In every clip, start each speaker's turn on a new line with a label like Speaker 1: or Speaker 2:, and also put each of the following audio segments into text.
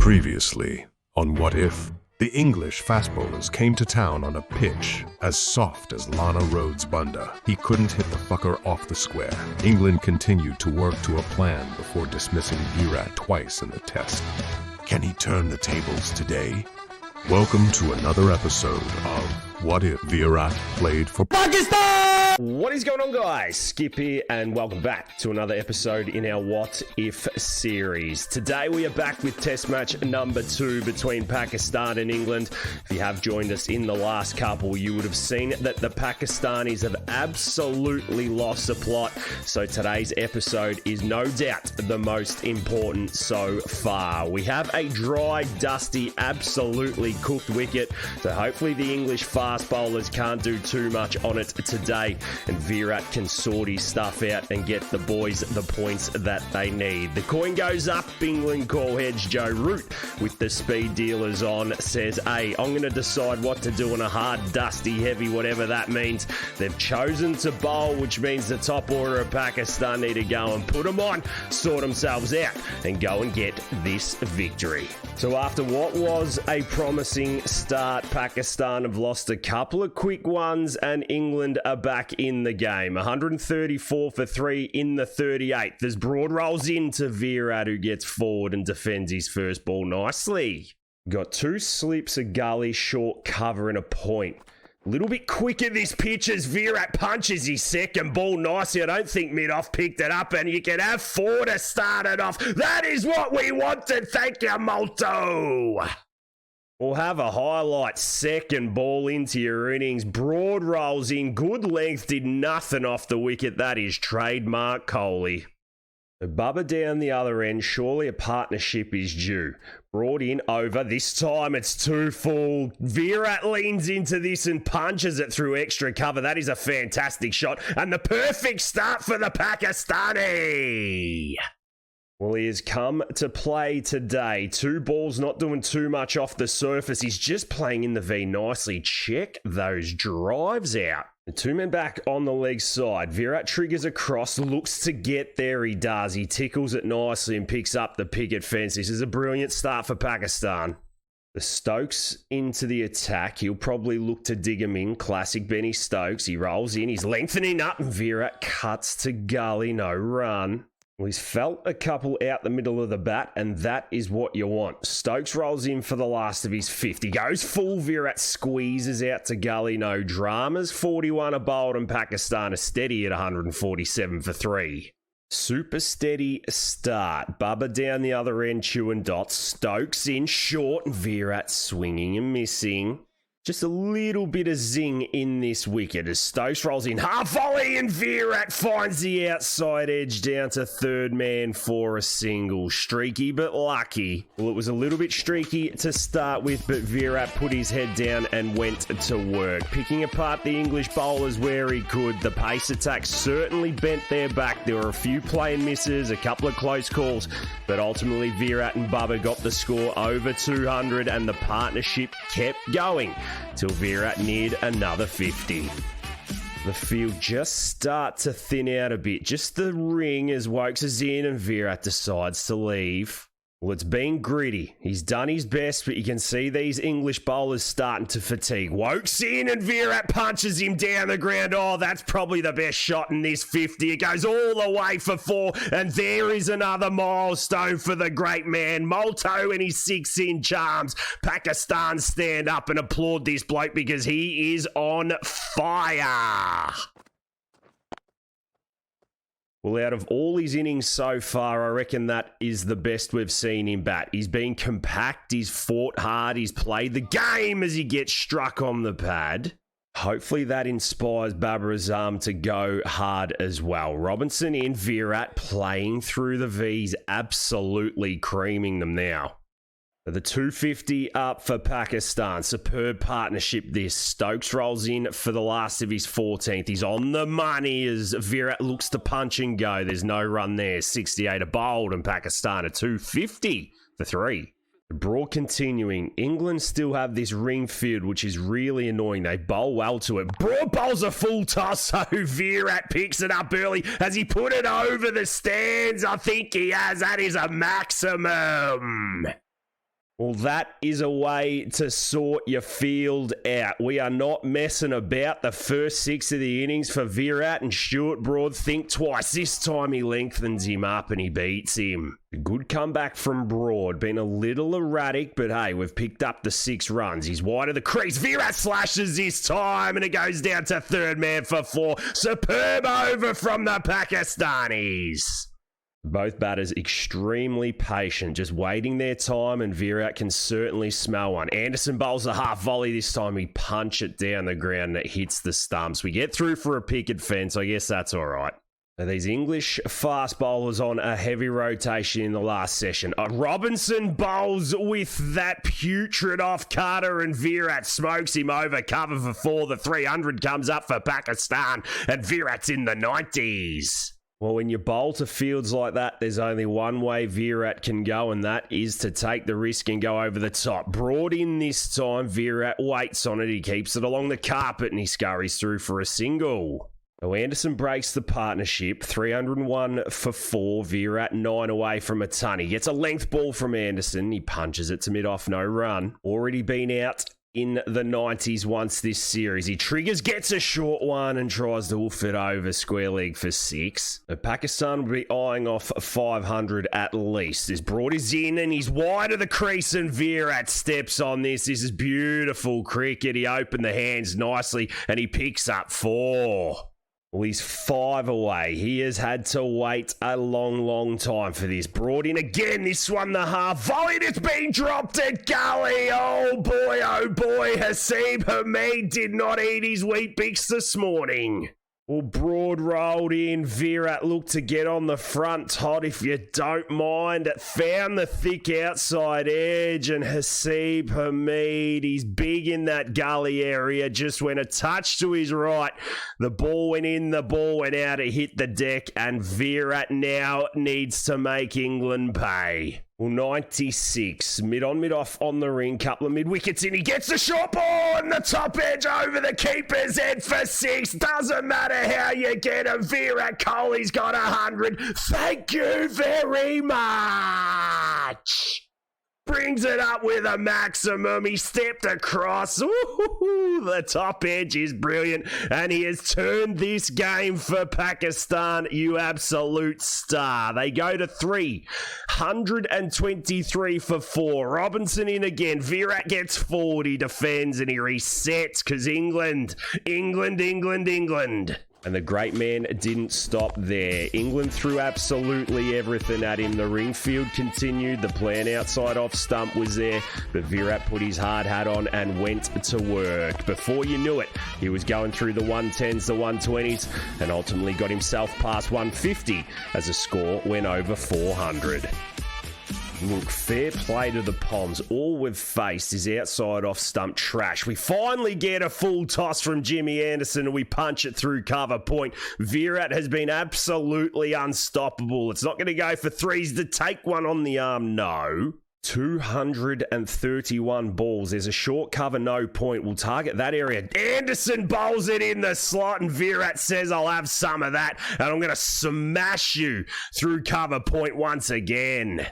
Speaker 1: Previously, on What If, the English fast bowlers came to town on a pitch as soft as Lana Rhodes' bunda. He couldn't hit the fucker off the square. England continued to work to a plan before dismissing Virat twice in the test. Can he turn the tables today? Welcome to another episode of What If Virat played for
Speaker 2: Pakistan! What is going on, guys? Skip here, and welcome back to another episode in our What If series. Today we are back with test match number 2 between Pakistan and England. If you have joined us in the last couple, you would have seen that the Pakistanis have absolutely lost the plot. So today's episode is no doubt the most important so far. We have a dry, dusty, absolutely cooked wicket, so hopefully the English fast bowlers can't do too much on it today, and Virat can sort his stuff out and get the boys the points that they need. The coin goes up. England call heads. Joe Root, with the speed dealers on, says, hey, I'm going to decide what to do on a hard, dusty, heavy, whatever that means. They've chosen to bowl, which means the top order of Pakistan need to go and put them on, sort themselves out, and go and get this victory. So after what was a promising start, Pakistan have lost a couple of quick ones, and England are back in the game. 134 for 3 in the 38th. As Broad rolls into Virat, who gets forward and defends his first ball nicely. Got 2 slips, a gully, short cover, and a point. A little bit quicker this pitch as Virat punches his second ball nicely. I don't think mid-off picked it up, and you can have 4 to start it off. That is what we wanted. Thank you, Molto. We'll have a highlight second ball into your innings. Broad rolls in, good length, did nothing off the wicket. That is trademark Kohli. So Bubba down the other end, surely a partnership is due. Brought in over, this time it's too full. Virat leans into this and punches it through extra cover. That is a fantastic shot and the perfect start for the Pakistani. Well, he has come to play today. 2 balls, not doing too much off the surface. He's just playing in the V nicely. Check those drives out. The 2 men back on the leg side. Virat triggers across, looks to get there. He does. He tickles it nicely and picks up the picket fence. This is a brilliant start for Pakistan. The Stokes into the attack. He'll probably look to dig him in. Classic Benny Stokes. He rolls in. He's lengthening up. Virat cuts to gully. No run. Well, he's felt a couple out the middle of the bat, and that is what you want. Stokes rolls in for the last of his 50. Goes full. Virat squeezes out to gully. No dramas. 41 are bowled, and Pakistan are steady at 147 for 3. Super steady start. Bubba down the other end, chewing dots. Stokes in short. Virat swinging and missing. Just a little bit of zing in this wicket as Stokes rolls in half volley and Virat finds the outside edge down to third man for a single. Streaky but lucky. Well, it was a little bit streaky to start with, but Virat put his head down and went to work, picking apart the English bowlers where he could. The pace attack certainly bent their back. There were a few play and misses, a couple of close calls, but ultimately Virat and Bubba got the score over 200 and the partnership kept going till Virat neared another 50. The field just starts to thin out a bit. Just the ring as Wokes is in and Virat decides to leave. Well, it's been gritty. He's done his best, but you can see these English bowlers starting to fatigue. Wokes in and Virat punches him down the ground. Oh, that's probably the best shot in this 50. It goes all the way for 4, and there is another milestone for the great man. Molto and his 6-inch arms. Pakistan stand up and applaud this bloke because he is on fire. Well, out of all his innings so far, I reckon that is the best we've seen him bat. He's been compact, he's fought hard, he's played the game as he gets struck on the pad. Hopefully that inspires Babar Azam to go hard as well. Robinson in, Virat playing through the V's, absolutely creaming them now. The 250 up for Pakistan. Superb partnership this. Stokes rolls in for the last of his 14th. He's on the money as Virat looks to punch and go. There's no run there. 68 are bowled and Pakistan are 250 for 3. The Broad continuing. England still have this ring field, which is really annoying. They bowl well to it. Broad bowls a full toss, so Virat picks it up early. Has he put it over the stands? I think he has. That is a maximum. Well, that is a way to sort your field out. We are not messing about the first 6 of the innings for Virat, and Stuart Broad think twice. This time he lengthens him up and he beats him. A good comeback from Broad. Been a little erratic, but hey, we've picked up the 6 runs. He's wide of the crease. Virat slashes this time and it goes down to third man for 4. Superb over from the Pakistanis. Both batters extremely patient, just waiting their time, and Virat can certainly smell one. Anderson bowls a half volley this time. We punch it down the ground and it hits the stumps. We get through for a picket fence. I guess that's all right. Now, these English fast bowlers on a heavy rotation in the last session. Robinson bowls with that putrid off cutter and Virat smokes him over. Cover for 4. The 300 comes up for Pakistan and Virat's in the 90s. Well, when you bowl to fields like that, there's only one way Virat can go, and that is to take the risk and go over the top. Broad in this time, Virat waits on it, he keeps it along the carpet, and he scurries through for a single. So Anderson breaks the partnership, 301 for 4, Virat 9 away from a ton. He gets a length ball from Anderson, he punches it to mid-off, no run. Already been out in the 90s once this series. He triggers, gets a short one and tries to wolf it over square leg for 6. Pakistan will be eyeing off 500 at least. This Broad is in and he's wide of the crease and Virat steps on this. This is beautiful cricket. He opened the hands nicely and he picks up 4. Well, he's 5 away. He has had to wait a long time for this. Broad in again. This one, the half volley. It's been dropped at gully. Oh boy. Haseeb Hamid did not eat his wheat bix this morning. Well, Broad rolled in. Virat looked to get on the front hot, if you don't mind. It found the thick outside edge, and Haseeb Hamid, he's big in that gully area, just went a touch to his right. The ball went in, the ball went out, it hit the deck, and Virat now needs to make England pay. Well, 96, mid on, mid off on the ring, couple of mid wickets in. He gets the short ball and the top edge over the keeper's head for 6. Doesn't matter how you get him. Virat Kohli's got 100. Thank you very much. Brings it up with a maximum. He stepped across. Ooh, the top edge is brilliant. And he has turned this game for Pakistan, you absolute star. They go to 323 for 4. Robinson in again. Virat gets forward. He defends and he resets because England. And the great man didn't stop there. England threw absolutely everything at him. The ring field continued. The plan outside off stump was there. But Virat put his hard hat on and went to work. Before you knew it, he was going through the 110s, the 120s, and ultimately got himself past 150 as the score went over 400. Look, fair play to the Poms. All we've faced is outside off stump trash. We finally get a full toss from Jimmy Anderson and we punch it through cover point. Virat has been absolutely unstoppable. It's not going to go for 3s to take one on the arm, no. 231 balls. There's a short cover, no point. We'll target that area. Anderson bowls it in the slot and Virat says, I'll have some of that and I'm going to smash you through cover point once again.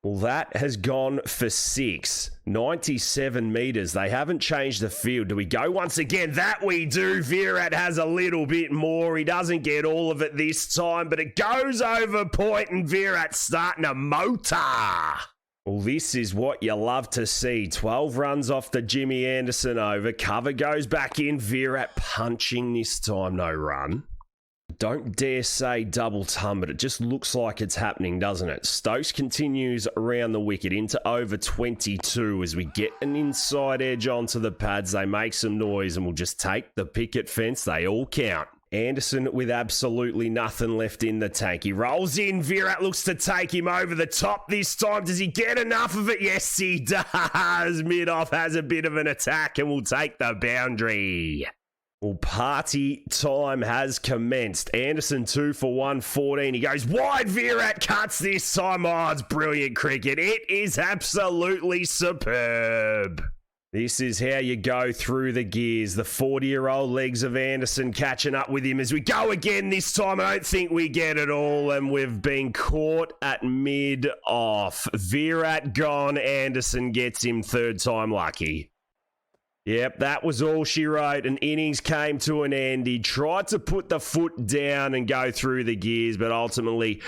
Speaker 2: Well, that has gone for 6. 97 metres. They haven't changed the field. Do we go once again? That we do. Virat has a little bit more. He doesn't get all of it this time, but it goes over point and Virat's starting to motor. Well, this is what you love to see. 12 runs off the Jimmy Anderson over. Cover goes back in. Virat punching this time. No run. Don't dare say double ton, but it just looks like it's happening, doesn't it? Stokes continues around the wicket into over 22 as we get an inside edge onto the pads. They make some noise and we'll just take the picket fence. They all count. Anderson with absolutely nothing left in the tank. He rolls in. Virat looks to take him over the top this time. Does he get enough of it? Yes, he does. Mid-off has a bit of an attack and will take the boundary. Well, party time has commenced. Anderson 2 for 114. He goes wide. Virat cuts this time. Oh, it's brilliant cricket. It is absolutely superb. This is how you go through the gears. The 40-year-old legs of Anderson catching up with him as we go again this time. I don't think we get it all, and we've been caught at mid-off. Virat gone. Anderson gets him third time lucky. Yep, that was all she wrote. An innings came to an end. He tried to put the foot down and go through the gears, but ultimately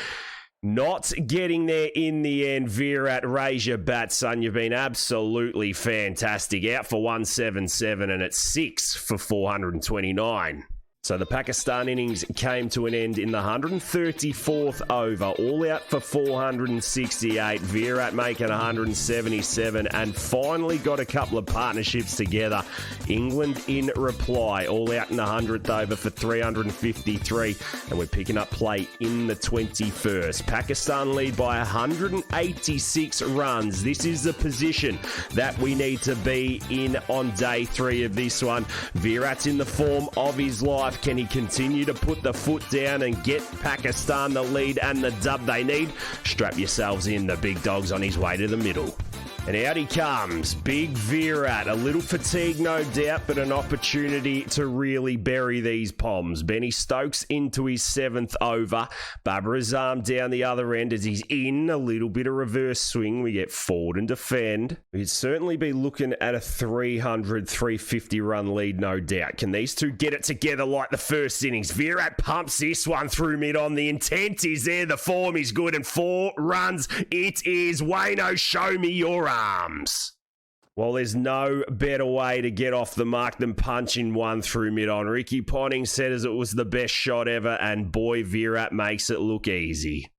Speaker 2: not getting there in the end. Virat, raise your bat, son. You've been absolutely fantastic. Out for 177 and it's 6 for 429. So the Pakistan innings came to an end in the 134th over. All out for 468. Virat making 177 and finally got a couple of partnerships together. England in reply. All out in the 100th over for 353. And we're picking up play in the 21st. Pakistan lead by 186 runs. This is the position that we need to be in on day 3 of this one. Virat's in the form of his life. Can he continue to put the foot down and get Pakistan the lead and the dub they need? Strap yourselves in. The big dog's on his way to the middle. And out he comes, big Virat. A little fatigue, no doubt, but an opportunity to really bury these Poms. Benny Stokes into his 7th over. Babar Azam down the other end as he's in. A little bit of reverse swing. We get forward and defend. We'd certainly be looking at a 300, 350 run lead, no doubt. Can these two get it together like the first innings? Virat pumps this one through mid-on. The intent is there. The form is good. And 4 runs it is. Wayno, show me your arms. Well, there's no better way to get off the mark than punching one through mid-on. Ricky Ponting said as it was the best shot ever, and boy, Virat makes it look easy.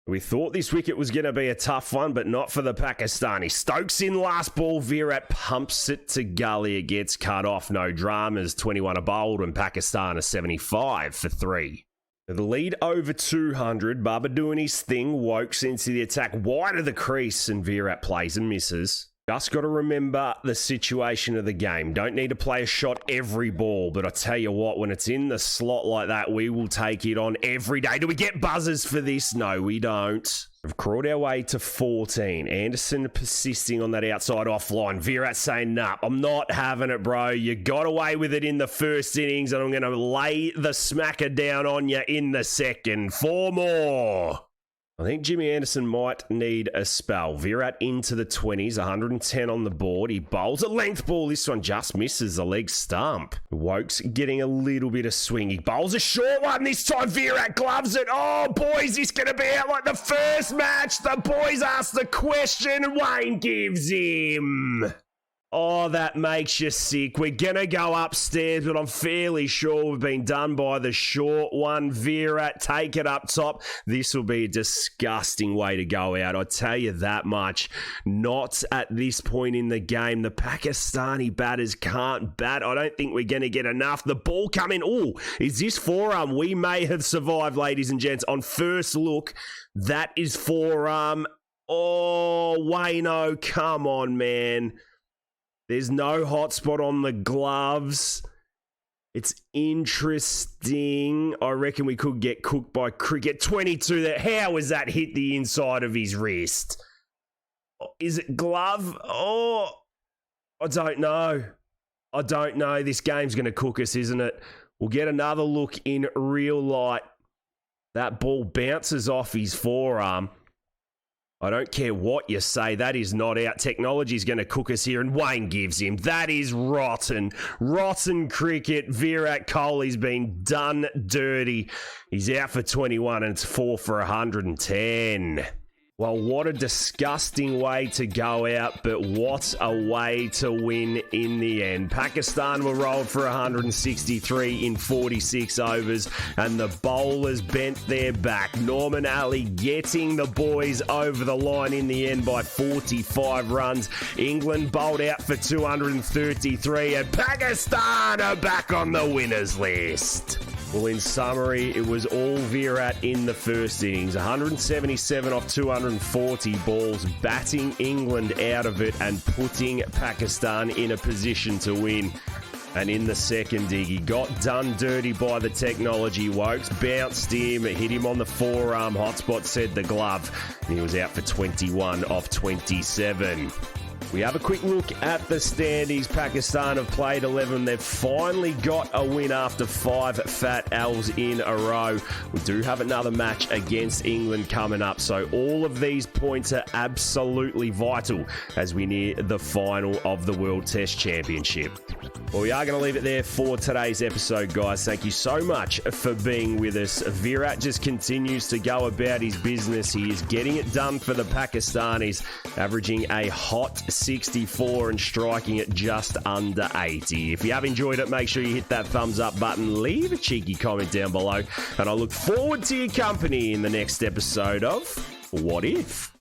Speaker 2: We thought this wicket was going to be a tough one, but not for the Pakistani. Stokes in last ball. Virat pumps it to gully. It gets cut off. No dramas. 21 are bowled, and Pakistan are 75 for 3. The lead over 200. Babar doing his thing. Wokes into the attack wide of the crease, and Virat plays and misses. Just got to remember the situation of the game. Don't need to play a shot every ball, but I tell you what, when it's in the slot like that, we will take it on every day. Do we get buzzers for this? No, we don't. We've crawled our way to 14. Anderson persisting on that outside offline. Virat saying, nah, I'm not having it, bro. You got away with it in the first innings, and I'm going to lay the smacker down on you in the second. 4 more. I think Jimmy Anderson might need a spell. Virat into the 20s, 110 on the board. He bowls a length ball. This one just misses the leg stump. Wokes getting a little bit of swing. He bowls a short one this time. Virat gloves it. Oh, boys, this going to be out like the first match. The boys ask the question and Wayne gives him. Oh, that makes you sick. We're going to go upstairs, but I'm fairly sure we've been done by the short one. Virat, take it up top. This will be a disgusting way to go out. I tell you that much. Not at this point in the game. The Pakistani batters can't bat. I don't think we're going to get enough. The ball coming. Oh, is this forearm? We may have survived, ladies and gents. On first look, that is forearm. Oh, Wayno, come on, man. There's no hotspot on the gloves. It's interesting. I reckon we could get cooked by cricket. 22 there. How was that hit the inside of his wrist? Is it glove? Oh, I don't know. I don't know. This game's going to cook us, isn't it? We'll get another look in real light. That ball bounces off his forearm. I don't care what you say, that is not out. Technology's going to cook us here, and Wayne gives him. That is rotten. Rotten cricket. Virat Kohli's been done dirty. He's out for 21, and it's 4 for 110. Well, what a disgusting way to go out, but what a way to win in the end. Pakistan were rolled for 163 in 46 overs, and the bowlers bent their back. Norman Ali getting the boys over the line in the end by 45 runs. England bowled out for 233, and Pakistan are back on the winners list. Well, in summary, it was all Virat in the first innings. 177 off 240 balls, batting England out of it and putting Pakistan in a position to win. And in the second dig, he got done dirty by the technology. Wokes bounced him, hit him on the forearm. Hotspot said the glove, and he was out for 21 off 27. We have a quick look at the standings. Pakistan have played 11. They've finally got a win after 5 fat L's in a row. We do have another match against England coming up, so all of these points are absolutely vital as we near the final of the World Test Championship. Well, we are going to leave it there for today's episode, guys. Thank you so much for being with us. Virat just continues to go about his business. He is getting it done for the Pakistanis, averaging a hot 64 and striking it just under 80. If you have enjoyed it, make sure you hit that thumbs up button, leave a cheeky comment down below, and I look forward to your company in the next episode of What If?